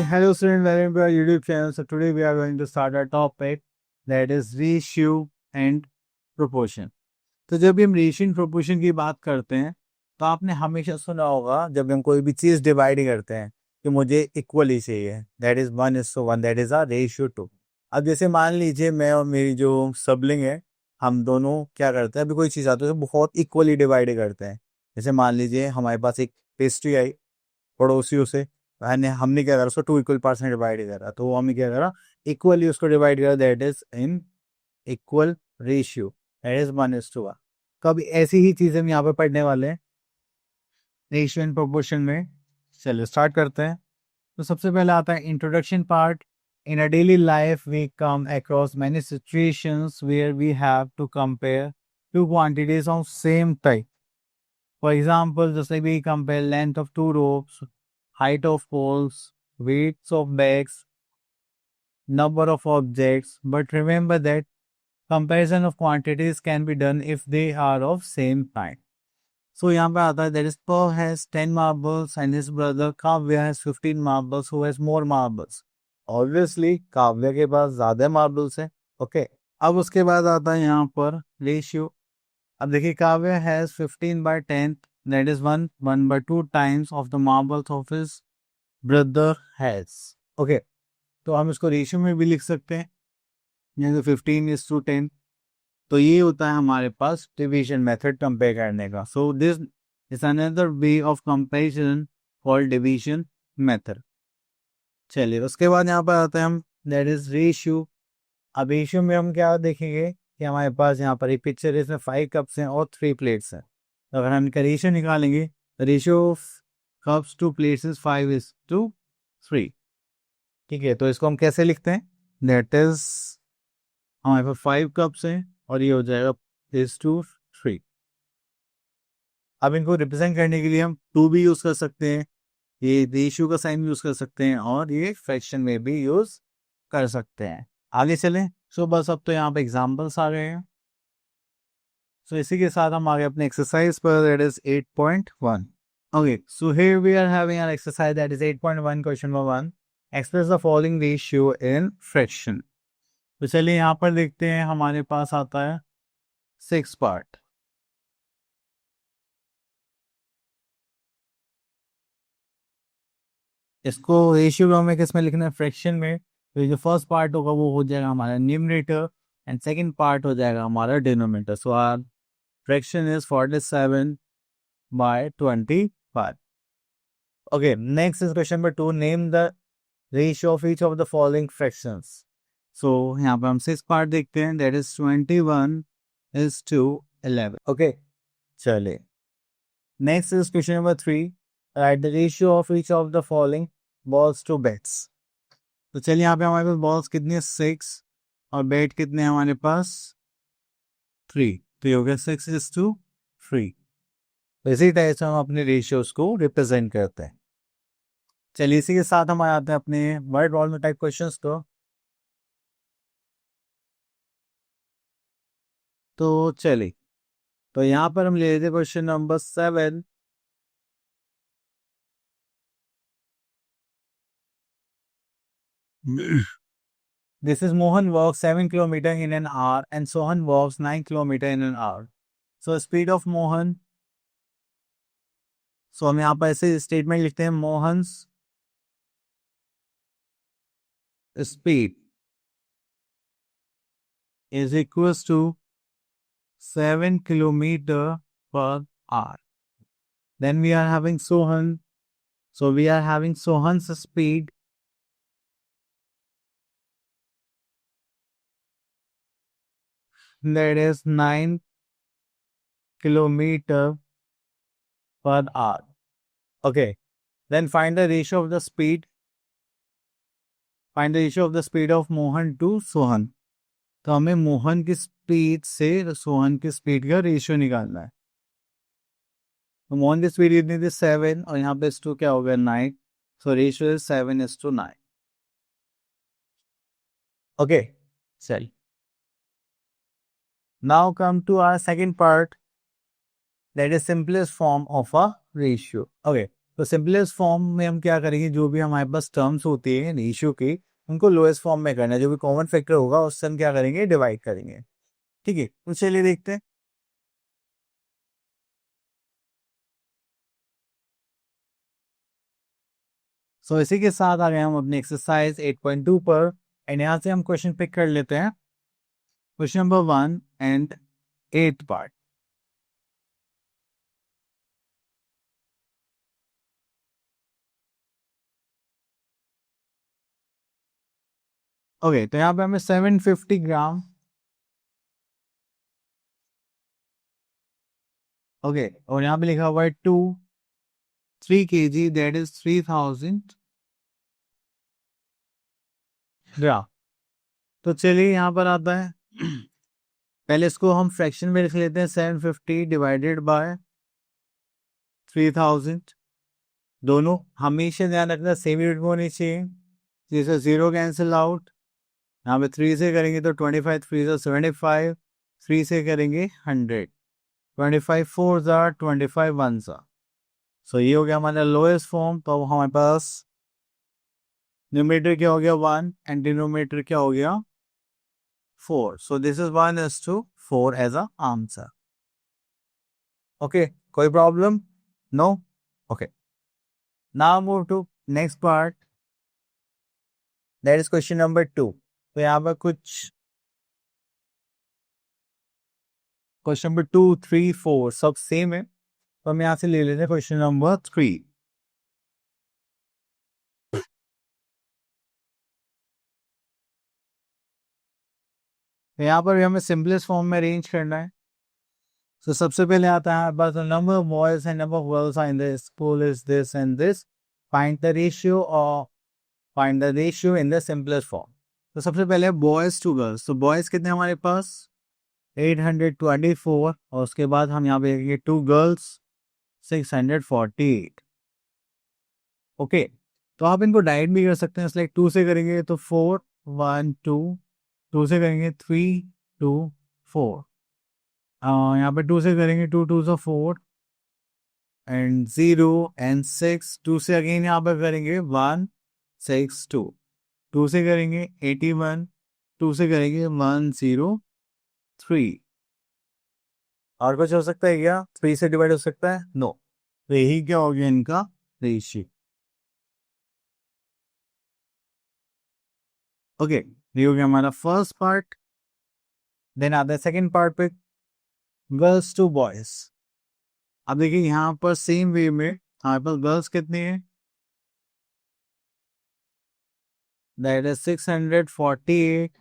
Hello student, welcome to our YouTube channel. So today we are going to start our topic that is ratio and proportion. तो जब भी हम ratio and proportion की बात करते हैं तो आपने हमेशा सुना होगा जब हम कोई भी चीज़ डिवाइड करते हैं कि मुझे इक्वली चाहिए, that is 1:1, that is a ratio 2. अब जैसे मान लीजिए मैं और मेरी जो सबलिंग है, हम दोनों क्या करते हैं, अभी कोई चीज़ आती है तो बहुत इक्वली डिवाइड करते हैं. जैसे मान लीजिए हमारे पास एक पेस्ट्री आई पड़ोसियों से, हमने क्या करा, उसको 2 इक्वल पार्ट्स में डिवाइड करा, तो हमने क्या करा, इक्वली उसको डिवाइड करा, that is in equal ratio, that is 1:1. कब ऐसी ही चीज़ हम यहाँ पे पढ़ने वाले हैं रेशियो एंड प्रोपोर्शन में. चलिए स्टार्ट करते हैं. तो सबसे पहले आता है introduction part. In a daily life we come across many situations where we have to compare two quantities of same type. For example, जैसे we compare length of 2 ropes, height of poles, weights of bags, number of objects, but remember that comparison of quantities can be done if they are of same kind. So यहाँ पे आता है that is Paul has 10 marbles and his brother Kavya has 15 marbles who has more marbles. Obviously Kavya के पास ज़्यादा marbles है. Okay. अब उसके बाद आता है यहाँ पर रेशियो. अब देखिए Kavya has 15/10, that is 1/2 times of the marbles of his brother has. Okay. तो हम इसको रेशियो में भी लिख सकते हैं, जैसे 15:10. तो ये होता है हमारे पास डिवीजन मेथड कंपेयर करने का. सो this is another way of comparison called division method. चलिए उसके बाद यहाँ पर आते हैं हम, दैट इज रेशियो. अब रेशियो में हम क्या देखेंगे कि हमारे पास यहाँ पर एक पिक्चर है, इसमें 5 कप्स हैं और 3 प्लेट्स हैं. तो अगर हम इनका रेशियो निकालेंगे, ratio of cups to plates is 5:3. ठीक है, तो इसको हम कैसे लिखते हैं, दैट इज हमारे पास 5 कप्स हैं और ये हो जाएगा 1:3. अब इनको रिप्रेजेंट करने के लिए हम 2 भी यूज कर सकते हैं, ये रेशियो का साइन यूज कर सकते हैं और ये फ्रैक्शन में भी यूज कर सकते हैं. आगे चलें. सो बस अब तो यहाँ पे एग्जांपल्स आ गए हैं. सो इसी के साथ हम आगे अपने एक्सरसाइज पर, that is 8.1. Okay, so here we are having an exercise that is 8.1. Question number 1, express the following ratio in fraction. तो चलिए यहाँ पर देखते हैं, हमारे पास आता है 6 पार्ट. इसको रेशियो में हमें किस में लिखना है, फ्रैक्शन में. तो जो फर्स्ट पार्ट होगा वो हो जाएगा हमारा न्यूमरेटर एंड सेकंड पार्ट हो जाएगा हमारा denominator. So our fraction is 47/25. Okay, next is question number 2, name the ratio of each of the following fractions. So यहाँ पे हम 6 पार्ट देखते हैं, दैट इज 21:11. ओके, चलिए next is question number 3, right the ratio of each of the following balls to bats. तो चलिए यहाँ पे हमारे पास बॉल्स कितनी है, 6, और बैट कितने हैं हमारे पास, 3. तो ये हो गया 6:3. तो इसी तरह से हम अपने रेशियोज को रिप्रेजेंट करते हैं. चलिए इसी के साथ हम आते हैं अपने वर्ड वॉल में टाइप क्वेश्चंस को. तो चलिए, तो यहाँ पर हम ले लेते हैं question number 7. This is Mohan walks 7 kilometer in an hour and Sohan walks 9 kilometer in an hour. So speed of Mohan. So हम यहाँ पर ऐसे स्टेटमेंट लिखते हैं, Mohan's speed is equals to 7 kilometer per hour. Then we are having Sohan. So we are having Sohan's speed that is 9 kilometer per hour. Okay. Then find the ratio of the speed. Find the ratio of the speed of Mohan to Sohan. तो हमें मोहन की speed से सोहन की speed का ratio निकालना है. तो मोहन की स्पीड कितनी थी, 7, और यहाँ पे 2 क्या हो गया, 9. So ratio is 7:9. ओके, चल now come to our second part, that is simplest form of a ratio. Okay, तो सिंपलेस्ट फॉर्म में हम क्या करेंगे, जो भी हमारे पास टर्म्स होती है रेशियो की, उनको लोएस्ट फॉर्म में करना है, जो भी कॉमन फैक्टर होगा उससे हम क्या करेंगे, डिवाइड करेंगे। ठीक है, तो चलिए देखते हैं। सो इसी के साथ आ गए हम अपने एक्सरसाइज 8.2 पर, एंड यहाँ से हम क्वेश्चन पिक कर लेते हैं, question number 1 and 8 part. Okay, तो यहाँ पे हमें 750 ग्राम, ओके, और यहाँ पे लिखा हुआ है 3 kg, दैट इज 3000 ग्राम। तो चलिए यहाँ पर आता है पहले इसको हम फ्रैक्शन में लिख लेते हैं, 750 डिवाइडेड बाय 3000। दोनों हमेशा ध्यान रखना सेम यूनिट में होनी चाहिए, जैसे जीरो कैंसिल आउट। यहाँ पे 3 से करेंगे तो 25, 3 से 75, 3 से करेंगे 100, 25 4 ज़ा 25 1 ज़ा। सो ये हो गया हमारा लोएस्ट फॉर्म। तो अब हमारे पास न्यूमरेटर क्या हो गया 1 एंड डिनोमिनेटर क्या हो गया 4। So this is 1:4 as a answer. Okay, कोई problem? No? Okay, now move to next part, that is question number 2। तो यहाँ पर कुछ क्वेश्चन नंबर 2 3 4 सब सेम है, तो हम यहाँ से ले लेते हैं क्वेश्चन नंबर 3। तो यहाँ पर भी हमें सिंपलेस्ट फॉर्म में अरेंज करना है। तो सबसे पहले आता है बस number of boys and number of girls in this school is this and this, find the ratio और find the ratio in the simplest form. तो सबसे पहले बॉयज टू गर्ल्स, तो बॉयज कितने हमारे पास 824, और उसके बाद हम यहाँ पे देखेंगे 2 गर्ल्स 648। ओके, तो आप इनको डायरेक्ट भी कर सकते हैं, लाइक 2 से करेंगे तो 4 1 2, 2 से करेंगे 3 2 4, यहाँ पे 2 से करेंगे 2 2 ज़ा 4 एंड 0 एंड 6, 2 से अगेन यहाँ पर करेंगे 1 6 2, 2 से करेंगे 81, 2 से करेंगे 103। और कुछ हो सकता है क्या 3 से डिवाइड हो सकता है? नो। तो यही क्या हो गया इनका रेशियो। ओके, ये हो गया हमारा फर्स्ट पार्ट। देन आता है सेकेंड पार्ट पे, गर्ल्स टू बॉयज। अब देखिए यहाँ पर सेम वे में हमारे पास गर्ल्स कितनी है, दैट इज 648,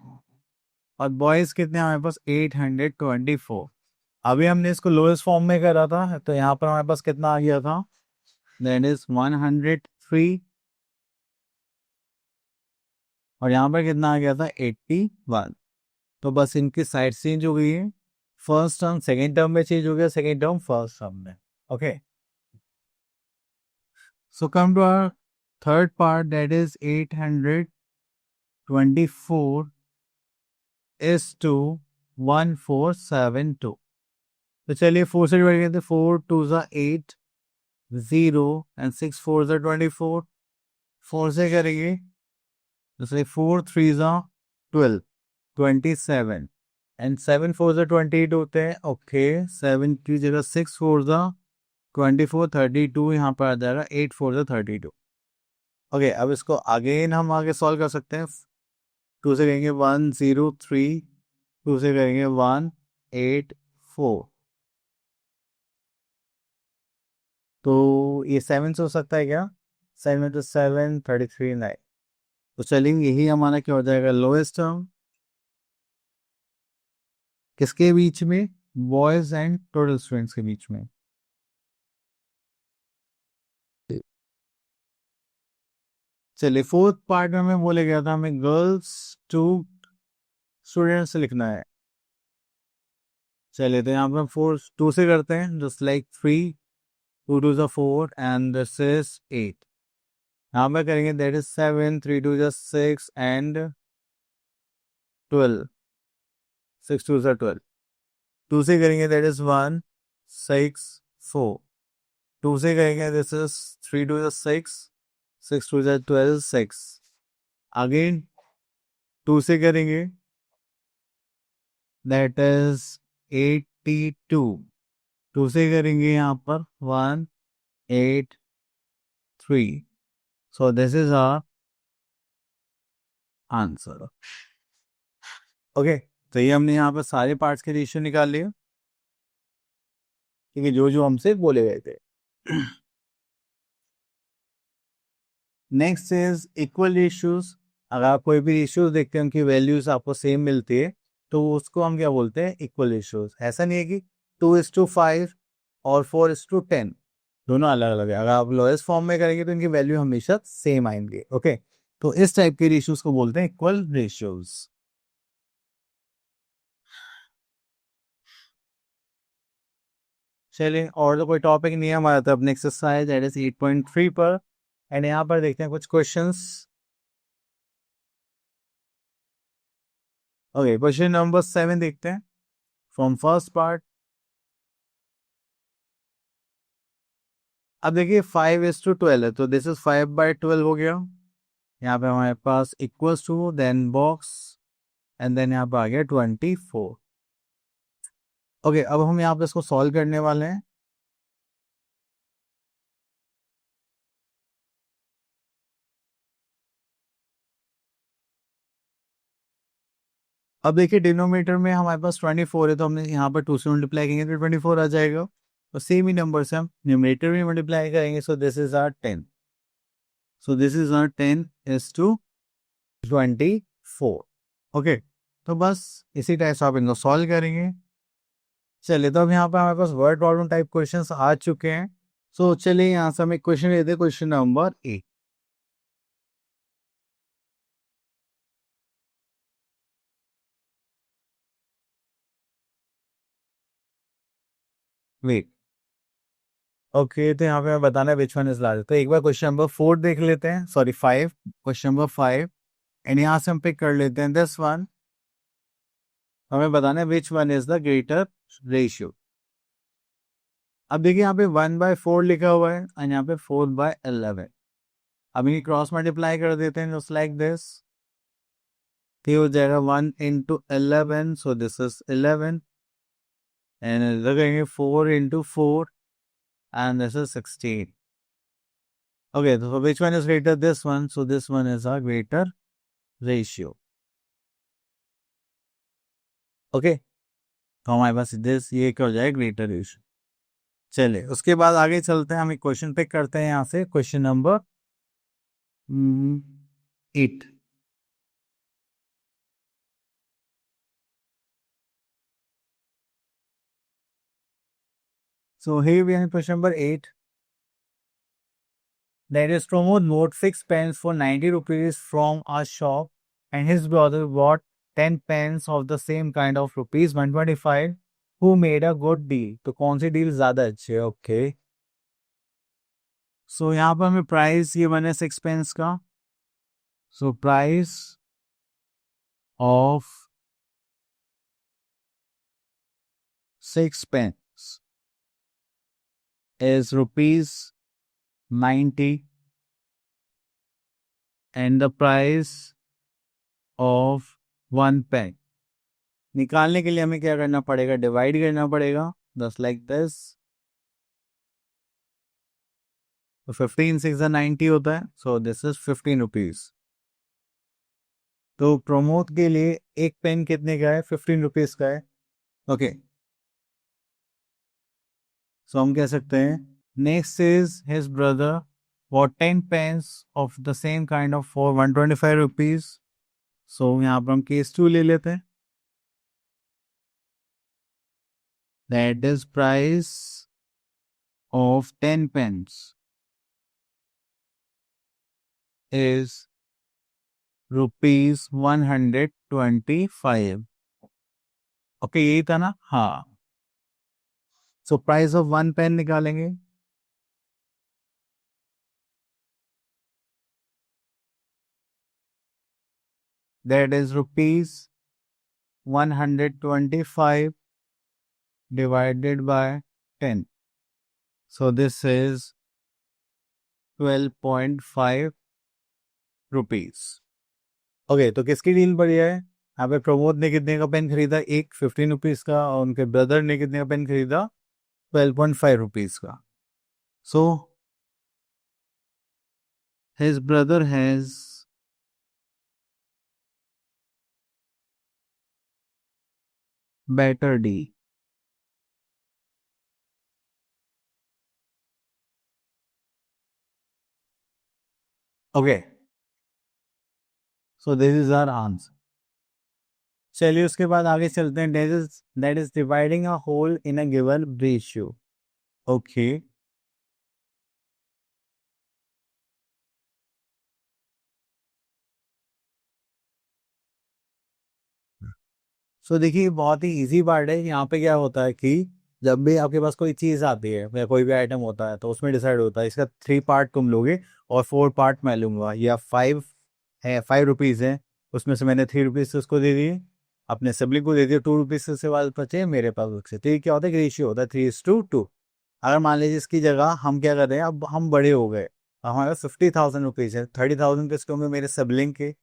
और बॉयज कितने हमारे पास 824। अभी हमने इसको लोएस्ट फॉर्म में करा था, तो यहाँ पर हमारे पास कितना आ गया था, दैट इज 103, और यहाँ पर कितना आ गया था 81। तो बस इनकी साइड चेंज हो गई है, फर्स्ट टर्म सेकेंड टर्म में चेंज हो गया, सेकेंड टर्म फर्स्ट टर्म में। Okay, so come to our third part, that is 824 is to 1472। तो चलिए 4 से डिवाइड करते, 4 2 ज़ा 8, 0 एंड 6 4 ज़ा 24, 4 से करेंगे जैसे 4 3 ज़ा 12 27 एंड 7 4 ज़ा 28 होते हैं। ओके, 7 की जगह 6 4 ज़ा 24 32, यहाँ पर आ जाएगा 8 4 ज़ा 32। ओके, अब इसको अगेन हम आगे सॉल्व कर सकते हैं। 2 से करेंगे 103, 2 से करेंगे 184, तो ये 7 से हो सकता है क्या, 7 to 7 33 9। तो चलेंगे यही हमारा क्या हो जाएगा लोएस्ट टर्म, किसके बीच में, बॉयज एंड टोटल स्टूडेंट्स के बीच में। चलिए फोर्थ पार्ट में हमें बोले गया था हमें गर्ल्स टू स्टूडेंट्स लिखना है। चलिए तो यहाँ पर 4 2 से करते हैं, just like 3 2 2 4 and this is 8। यहाँ पर करेंगे दैट इज 7 3 2 6 एंड 12, 6 2 12, 2 से करेंगे दैट इज 1 6 4, 2 से करेंगे this is 3 2 is 6, 6 2 is 12, 6. Again 2 से करेंगे दैट इज 82. 2 से करेंगे यहाँ पर 1 8 3. So this is our answer. Okay, तो ये हमने यहाँ पर सारे पार्ट्स के रेशियो निकाल लिए, ठीक है, जो जो हमसे बोले गए थे. Next is equal ratios. अगर आप कोई भी रेशियोज देखते हैं उनकी वैल्यूज आपको सेम मिलती है तो उसको हम क्या बोलते हैं, इक्वल रेशियोज. ऐसा नहीं है कि 2:5 और 4:10 दोनों अलग अलग है. अगर आप लोएस्ट फॉर्म में करेंगे तो इनकी वैल्यू हमेशा सेम आएंगे. ओके, तो इस टाइप के रेशियोज को बोलते हैं इक्वल रेशियोज. चलिए, और तो कोई टॉपिक नहीं है हमारा, तो अपने एक्सरसाइज दैट इज 8.3 पर. एंड यहाँ पर देखते हैं कुछ क्वेश्चंस. ओके, क्वेश्चन नंबर 7 देखते हैं फ्रॉम फर्स्ट पार्ट. अब देखिए 5:12 है, तो दिस इज 5/12 हो गया. यहाँ पे हमारे पास equals to then box and then यहाँ पे आ गया 24. ओके, अब हम यहाँ पे इसको सॉल्व करने वाले हैं. अब देखिए डिनोमिनेटर में हमारे पास 24 है, तो हमने यहाँ पर 2 से मल्टीप्लाई करेंगे तो 24 आ जाएगा. तो सेम ही नंबर से हम न्यूमरेटर में मल्टीप्लाई करेंगे. So this is our 10. So this is our 10 is to 24. Okay, तो बस इसी टाइप से आप इनको सॉल्व करेंगे. चलिए, तो अब यहाँ पे हमारे पास वर्ड प्रॉब्लम टाइप क्वेश्चंस आ चुके हैं. सो चलिए यहाँ से हम एक क्वेश्चन लेते हैं, क्वेश्चन नंबर 8. वेट, ओके, तो यहाँ पे मैं बताना है विच वन इज लार्ज. तो एक बार क्वेश्चन नंबर 4 देख लेते हैं, सॉरी 5, क्वेश्चन नंबर 5. एंड यहाँ से हम पिक कर लेते हैं दिस वन. हमें बताना है which one is the greater ratio. अब देखिए यहाँ पे 1/4 लिखा हुआ है और यहाँ पे 4/11. अब इन्हें क्रॉस मल्टीप्लाई कर देते हैं जस्ट लाइक दिस. तो हो जाएगा 1 into 11, so this is 11. And इधर करेंगे 4 into 4 and this is 16. Okay, so which one is greater? This one. So this one is a greater ratio. Okay, तो हमारे पास दिस ये क्या हो जाएगा, ग्रेटर रेशियो. चलिए, उसके बाद आगे चलते हैं. हम एक क्वेश्चन पिक करते हैं यहाँ से, question number 8. So here we have question number 8. That is, Pramod bought 6 pens for 90 rupees from a shop and his brother bought 10 pens of the same kind of rupees 125. Who made a good deal? तो कौन सी deal ज्यादा अच्छी है? Okay, सो यहाँ पर हमें price ये बने 6 पेंस का. सो price of 6 pens is ₹90 and the price of 1 pen. निकालने के लिए हमें क्या करना पड़ेगा, डिवाइड करना पड़ेगा जस्ट लाइक दिस. तो 15 6 90 होता है. सो दिस इज 15 रुपीज. तो प्रमोद के लिए एक पेन कितने का है, 15 रुपीज का है. ओके, सो हम कह सकते हैं next is his brother bought 10 pens of the same kind of for 125 rupees. So यहाँ पर हम केस 2 ले लेते हैं. That is price of 10 pens is ₹125. Okay, यही था ना. हाँ, सो प्राइस ऑफ 1 पेन निकालेंगे. That is ₹125 divided by 10. So this is 12.5 rupees. Okay, तो किसकी डील बढ़िया है? यहाँ पे प्रमोद ने कितने का पेन खरीदा? एक 15 रुपीज का, और उनके ब्रदर ने कितने का पेन खरीदा? 12.5 रुपीज का। So his brother has better deal. Okay, so this is our answer. चलिए उसके बाद आगे चलते हैं। that is dividing a whole in a given ratio. Okay. सो देखिए, बहुत ही इजी पार्ट है। यहाँ पे क्या होता है कि जब भी आपके पास कोई चीज़ आती है या कोई भी आइटम होता है, तो उसमें डिसाइड होता है इसका 3 पार्ट तुम लोगे और 4 पार्ट मैं लूँगा, या 5 है, 5 रुपीज़ है, उसमें से मैंने 3 रुपीज़ उसको दे दिए, अपने सिबलिंग को दे दिए, 2 रुपीज़ से बाद बचे मेरे पास उससे। तो ये क्या होता है कि रेशियो होता है 3:2। अगर मान लीजिए इसकी जगह हम क्या कर रहे हैं, अब हम बड़े हो गए, हमारे पास 50,000 रुपीज़ है, 30,000 किसके होंगे? मेरे सिबलिंग के,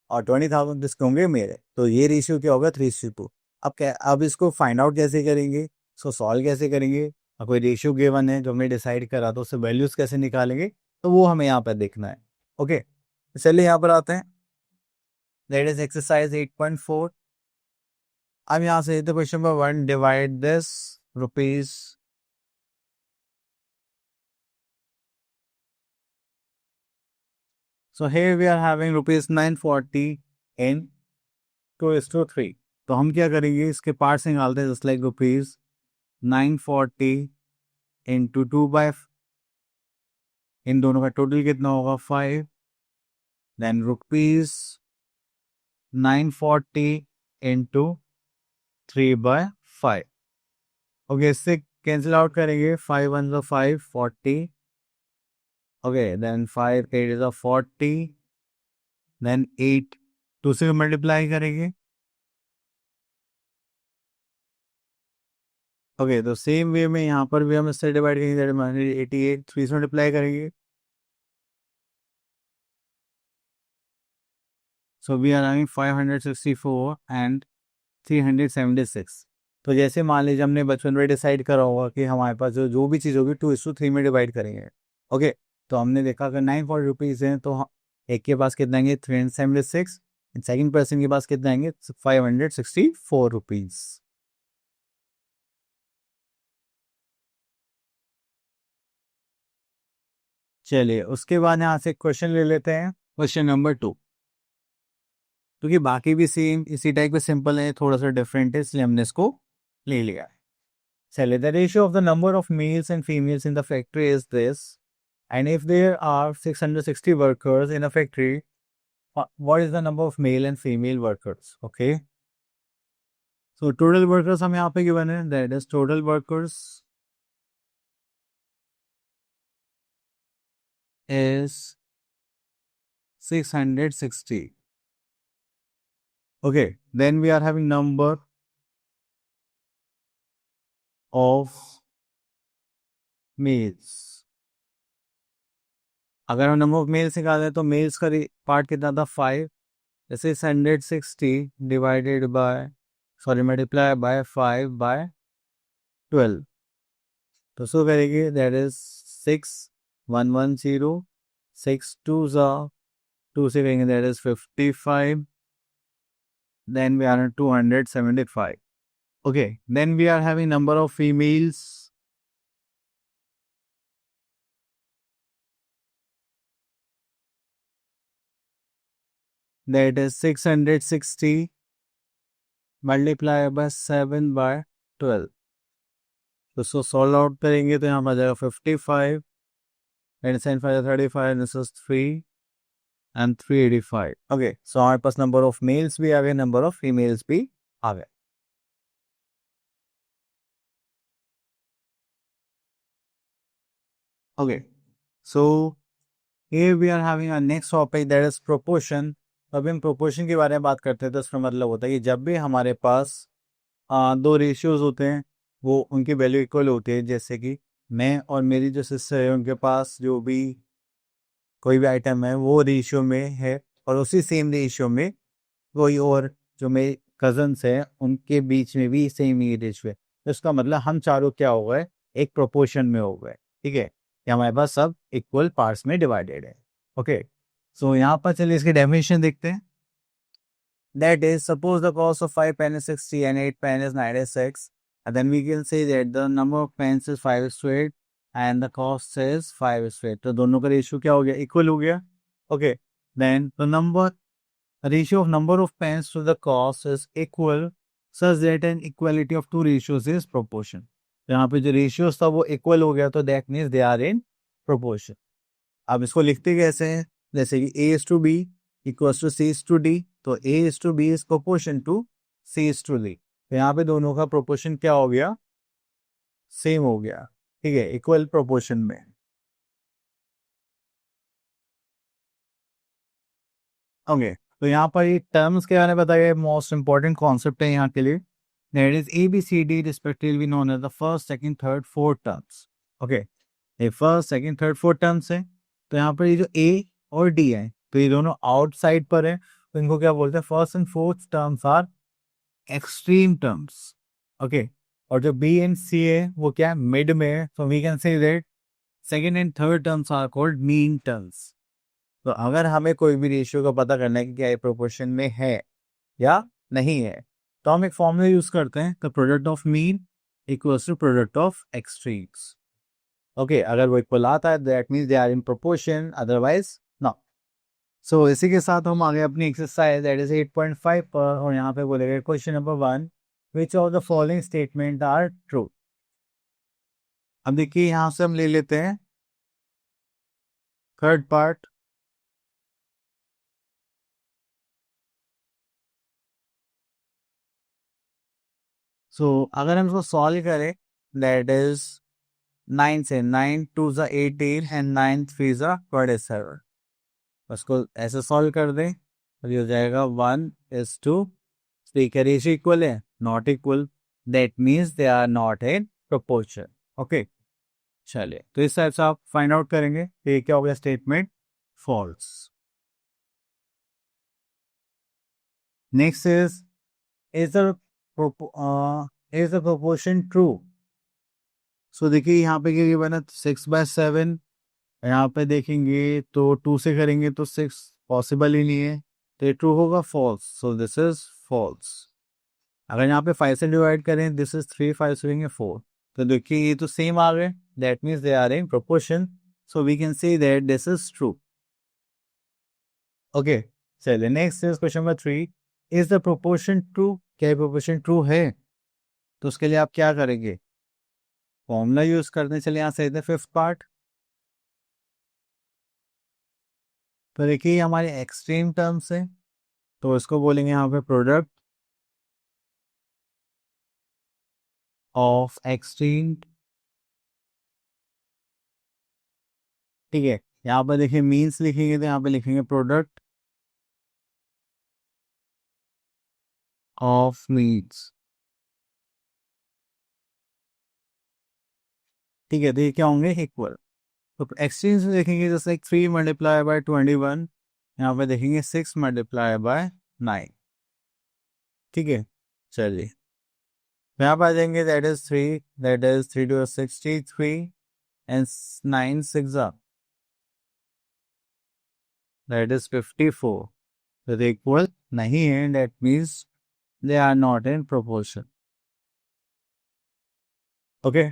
और 20,000 किसके होंगे? मेरे। तो ये रेशियो क्या होगा? 3:2। अब इसको फाइंड आउट कैसे करेंगे? इसको सॉल्व कैसे करेंगे? कोई रेशियो गिवन है जो हमने डिसाइड करा, तो उससे वैल्यूज कैसे निकालेंगे, तो वो हमें यहाँ पर देखना है। ओके, चलिए यहाँ पर आते हैं। That is exercise 8.4। अब यहाँ से question number 1, divide this rupees So here we are having rupees 940 in 2:3। तो हम क्या करेंगे, इसके पार्ट्स निकालते हैं। जस्ट लाइक रुपीज 940 इंटू 2/, इन दोनों का टोटल कितना होगा? 5। Than rupees 940 into 3/5। ओके, इससे कैंसिल आउट करेंगे। 5 1 ज़ा 5, 40। ओके, देन 5 8 ज़ा 40, देन 8 2 से मल्टीप्लाई करेंगे। ओके, तो सेम वे में यहाँ पर भी हम इससे डिवाइड करेंगे। 88 3 से मल्टीप्लाई करेंगे। So we are having 564 and 376। तो जैसे मान लीजिए हमने बचपन में डिसाइड करा होगा कि हमारे पास जो भी चीज़ होगी 2:3 में डिवाइड करेंगे। ओके, तो हमने देखा अगर 940 रुपीज़ हैं, तो एक के पास कितना आएंगे? 376। सेकेंड पर्सन के पास कितना आएंगे? 564 रुपीज़। चलिए उसके बाद यहाँ से क्वेश्चन ले लेते हैं, क्वेश्चन नंबर 2। क्योंकि बाकी भी सेम इसी टाइप के सिंपल है, थोड़ा सा डिफरेंट है, इसलिए हमने इसको ले लिया है। चलिए, the ratio of the number of males and females in the factory is this, and if there are 660 workers in a factory, what is the number of male and female workers? Okay, so total workers हम यहाँ पे given है, that is total workers is 660. Okay, then we are having number of males. अगर हम number of mails निकाल दें तो mails का पार्ट कितना था? 5। जैसे 660 divided by, sorry multiply by 5/12, तो सो करेंगे, दैट इज 6110। 6 2 ज़ा 2 से करेंगे, that is 55। Then we are 275। Okay, then we are having number of females, that is 660 multiplied by 7/12। तो इसको सॉल्व आउट करेंगे तो यहाँ पर आ जाएगा 55 and 5 35, this is 3 and 385। Okay, so हमारे पास नंबर ऑफ मेल्स भी आ गए, नंबर ऑफ फीमेल्स भी आ गए। Okay, so here we are having our next topic, that is proportion। अभी हम प्रोपोर्शन के बारे में बात करते हैं, तो इसका मतलब होता है कि जब भी हमारे पास दो रेशियोज होते हैं, वो उनकी वैल्यू इक्वल होती है। जैसे कि मैं और मेरी जो सिस्टर है उनके पास जो भी कोई भी आइटम है वो रेशियो में है, और उसी सेम रेशियो में कोई और जो मेरे कजन्स हैं उनके बीच में भी सेम ही रेशियो है, तो इसका मतलब हम चारों क्या हो गए, एक प्रोपोर्शन में हो गए। ठीक है, कि हमारे पास सब इक्वल पार्ट्स में डिवाइडेड है। ओके, सो यहाँ पर चलिए इसकी डेफिनेशन देखते हैं। That is, suppose the cost of 5 pen is 60 and 8 pen is 96, and then we can say that the number of pens is 5:8 and the cost is 5:8. तो दोनों का रेशियो क्या हो गया, इक्वल हो गया। Okay, then the number ratio of number of pens to the cost is equal such that an equality of two ratios is proportion. यहाँ पे जो ratios था वो equal हो गया, तो that means they are in proportion. अब इसको लिखते कैसे हैं, जैसे कि a is to b equals to c is to d, तो a is to b is proportion to c is to d. तो यहाँ पे दोनों का proportion क्या हो गया, सेम हो गया। ठीक है, इक्वल प्रोपोर्शन में। ओके, तो यहाँ पर ये टर्म्स के बारे में बताया, मोस्ट इंपॉर्टेंट कॉन्सेप्ट है यहाँ के लिए। That is A B C D respectively known as the first second third fourth terms. Okay, ये first second third fourth terms है। तो यहाँ पर ये जो ए और डी है, तो ये दोनों आउटसाइड पर है, तो इनको क्या बोलते हैं, first and fourth terms are extreme terms. Okay, और जो बी एंड सी है वो क्या है, मिड में है, so we can say that second and third terms are called mean terms. तो अगर हमें कोई भी रेशियो का पता करना है कि क्या ये प्रोपोर्शन में है या नहीं है, तो हम एक फॉर्मूला यूज करते हैं, the product of mean equals to product of extremes. Okay, अगर वो इक्वल आता है that means they are in proportion, otherwise no. So इसी के साथ हम आगे अपनी एक्सरसाइज दैट इज 8.5 पर, और यहाँ पे बोलेगा question number 1, which of the following statement are true. अब देखिए यहाँ से हम ले लेते हैं थर्ड पार्ट। सो अगर हम इसको सॉल्व करें, दैट इज 9 से 9 2 ज़ा 18 एंड 9 3 ज़ा 27, उसको ऐसे सॉल्व कर दें तो ये हो जाएगा 1:3। क्या रेशियो इक्वल है, not equal, that means they are not in proportion. Okay, चलिए तो इस टाइप से आप फाइंड आउट करेंगे कि ये क्या हो गया, statement false. Next is the proportion true. So देखिए यहाँ पे क्या बना, 6/7, यहाँ पे देखेंगे तो 2 से करेंगे तो 6 पॉसिबल ही नहीं है, तो ये ट्रू होगा, false. So this is false. अगर यहाँ पे 5 से डिवाइड करें, दिस इज 3, 5 से करेंगे 4, तो देखिए ये तो सेम आ गए, that means they are in proportion, so we can say that this is true. Okay, चलिए next is question number 3, is the proportion true. क्या प्रोपोर्शन ट्रू है, तो उसके लिए आप क्या करेंगे, फॉर्मूला यूज करते हैं। चलिए यहाँ से फिफ्थ पार्ट, तो देखिए हमारे एक्सट्रीम टर्म्स है, तो इसको बोलेंगे यहाँ पे प्रोडक्ट ऑफ एक्सट्रीम। ठीक है, यहाँ पर देखिए मीन्स लिखेंगे तो यहाँ पे लिखेंगे प्रोडक्ट ऑफ मीन्स। ठीक है, तो ये क्या होंगे, इक्वल। तो एक्सट्रीम से देखेंगे जैसे 3 × 21, यहाँ पे देखेंगे 6 × 9। ठीक है, चलिए यहाँ पे आ जाएंगे, that is 3, that is 3 2 63 and 9 6 that is 54, तो इक्वल नहीं है, that means they are not in proportion. Okay,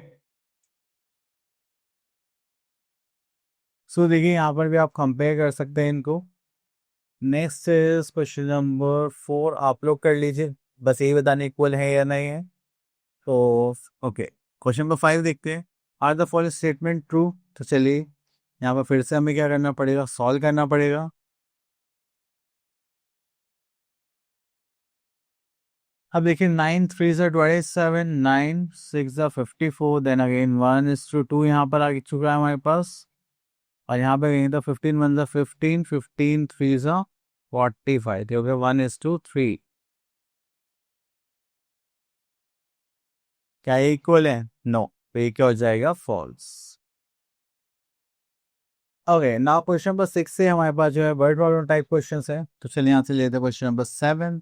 so देखिए यहाँ पर भी आप कंपेयर कर सकते हैं इनको। नेक्स्ट इज क्वेश्चन नंबर 4, आप लोग कर लीजिए, बस यही बताने इक्वल है या नहीं है। तो ओके, क्वेश्चन नंबर 5 देखते हैं, are the following statement true. तो चलिए यहाँ पर फिर से हमें क्या करना पड़ेगा, सॉल्व करना पड़ेगा। अब देखिए 9 3 ज़ा 27, 9 6 ज़ा 54, देन अगेन 1:2 यहाँ पर आ चुका है हमारे पास, और यहाँ पे कहीं तो 15 1 ज़ा 15, 15 3 ज़ा 45, तो हो गया 1:3। क्या ये इक्वल है, नो, तो ये क्या हो जाएगा, false. Okay, now question number 6 से हमारे पास जो है वर्ड प्रॉब्लम टाइप क्वेश्चन है। तो चलिए यहाँ से लेते हैं क्वेश्चन नंबर 7।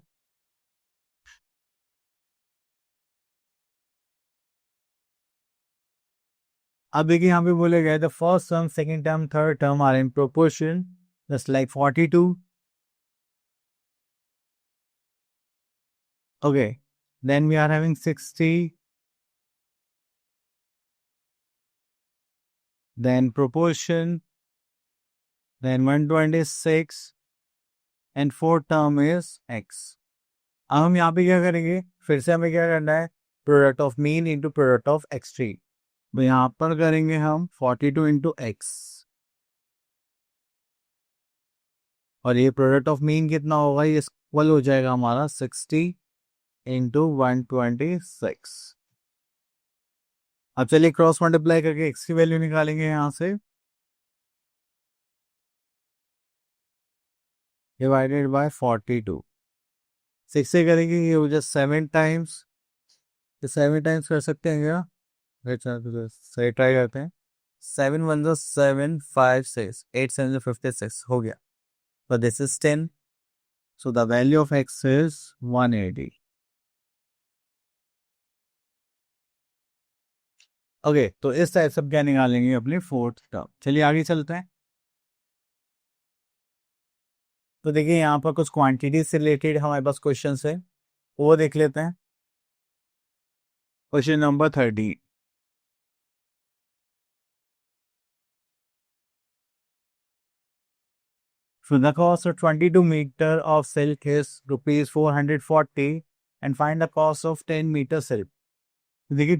अब देखिए यहाँ पे बोले गए the first term, second term, third term are in proportion just like 42। Okay, then we are having 60, then proportion, then 126 and fourth term is x। अब हम यहाँ पे क्या करेंगे, फिर से हमें क्या करना है, product of mean into product of extreme. तो यहाँ पर करेंगे हम 42 इंटू एक्स, और ये प्रोडक्ट ऑफ मीन कितना होगा, ये इक्वल हो जाएगा हमारा 60 इंटू 126। अब चलिए क्रॉस मल्टीप्लाई करके एक्स की वैल्यू निकालेंगे यहाँ से, डिवाइडेड बाय 42। 6 से करेंगे ये हो जाए 7 टाइम्स, ये 7 टाइम्स कर सकते हैं क्या, सही ट्राई करते हैं। 7 1 जो 7, 5 6, 8 7 जो 56 हो गया। तो this is 10, so the value of x is 180। Okay, तो इस टाइप से क्या निकालेंगे अपनी फोर्थ टर्म। चलिए आगे चलते हैं। तो देखिए यहाँ पर कुछ क्वांटिटी से रिलेटेड हमारे पास क्वेश्चन है, वो देख लेते हैं। Question number 30। So the cost of 22 meter of silk is rupees 440 and find the cost of 10 meter silk। देखिए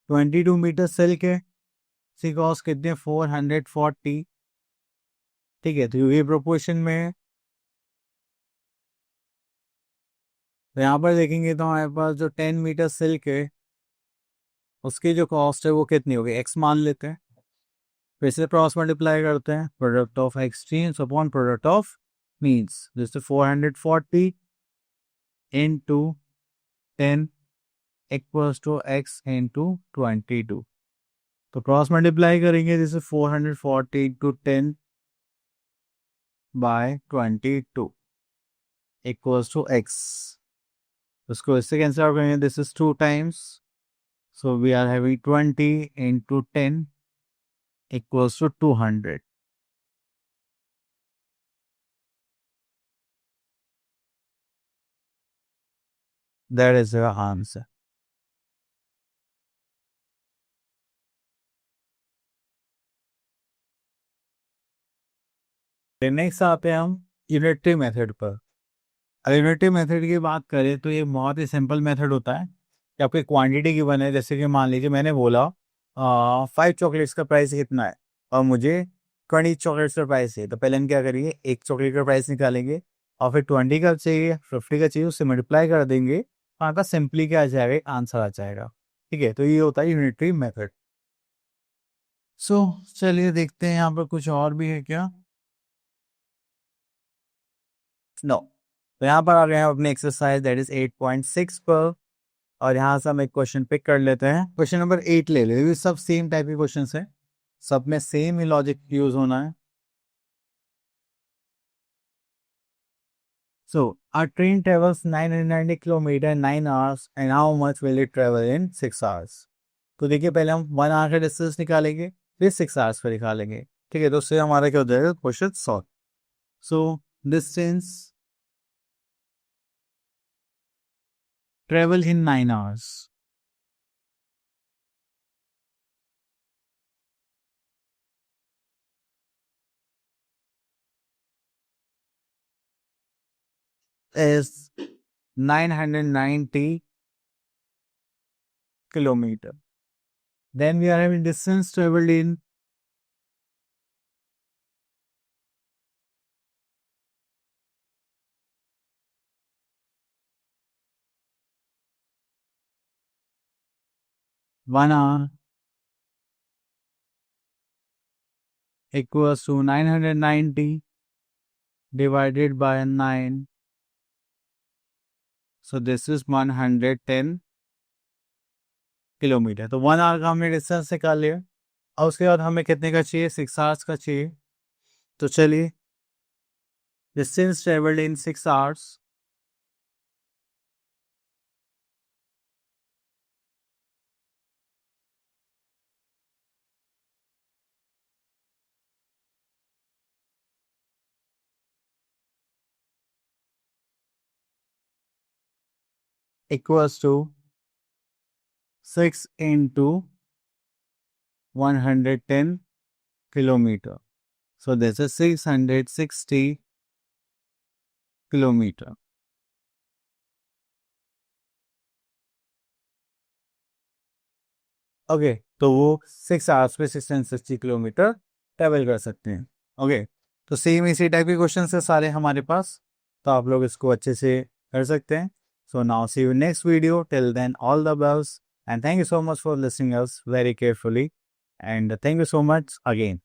22 मीटर सिल्क है, इसकी कॉस्ट कितनी है, 440। ठीक है, तो ये प्रोपोर्शन में है। तो यहाँ पर देखेंगे तो हमारे पास जो 10 मीटर सिल्क है उसकी जो कॉस्ट है वो कितनी होगी, एक्स मान लेते हैं। फिर से क्रॉस मल्टीप्लाई करते हैं, product of extremes upon product of means, जैसे 440 into 10 equals to x into 22। तो क्रॉस मल्टीप्लाई करेंगे, जैसे 440 into 10 by 22 equals to x. उसको इससे कैंसिल आउट करेंगे, this is 2 times, so we are having 20 into 10 equals to 200। That is the answer। Next आते हैं हम यूनिटरी मेथड पर। अगर यूनिटरी मेथड की बात करें तो ये बहुत ही सिंपल मेथड होता है कि आपकी क्वांटिटी गिवन है। जैसे कि मान लीजिए मैंने बोला 5 चॉकलेट्स का प्राइस कितना है और मुझे 20 चॉकलेट्स का प्राइस है, तो पहले हम क्या करेंगे, एक चॉकलेट का प्राइस निकालेंगे और फिर 20 का चाहिए, 50 का चाहिए, उससे मल्टीप्लाई कर देंगे, तो आपका सिंपली क्या आ जाएगा, आंसर आ जाएगा। ठीक है, तो ये होता है यूनिटरी मेथड। सो चलिए देखते हैं यहाँ पर कुछ और भी है क्या। नो, तो यहाँ पर आ गए हैं अपने एक्सरसाइज दैट इज 8.6 पर, और यहाँ से हम एक क्वेश्चन पिक कर लेते हैं। क्वेश्चन नंबर 8 ले लेते हैं, सब सेम टाइप के क्वेश्चन है, सब में सेम ही लॉजिक यूज होना है। सो our train travels 990 kilometre in 9 hours and how much will it travel in 6 hours। तो देखिए पहले हम 1 आवर का डिस्टेंस निकालेंगे, फिर 6 आवर्स का निकालेंगे। ठीक है, तो उससे हमारा क्या हो जाएगा, question solve. So distance travel in 9 hours is 990 kilometer। Then we are having distance traveled in 1 hour equals to 990 divided by 9, so this is 110 kilometre. तो 1 आवर का हमने डिस्टेंस निकाल लिया और उसके बाद हमें कितने का चाहिए, 6 आवर्स का चाहिए। तो चलिए, distance travelled in 6 hours equals to 6 into 110 kilometer. So this is 660 kilometer. Okay, तो वो 6 आवर्स पे 660 किलोमीटर ट्रेवल कर सकते हैं। ओके, तो सेम इसी टाइप के क्वेश्चन है सारे हमारे पास, तो आप लोग इसको अच्छे से कर सकते हैं। So now see you next video, till then all the best and thank you so much for listening us very carefully and thank you so much again.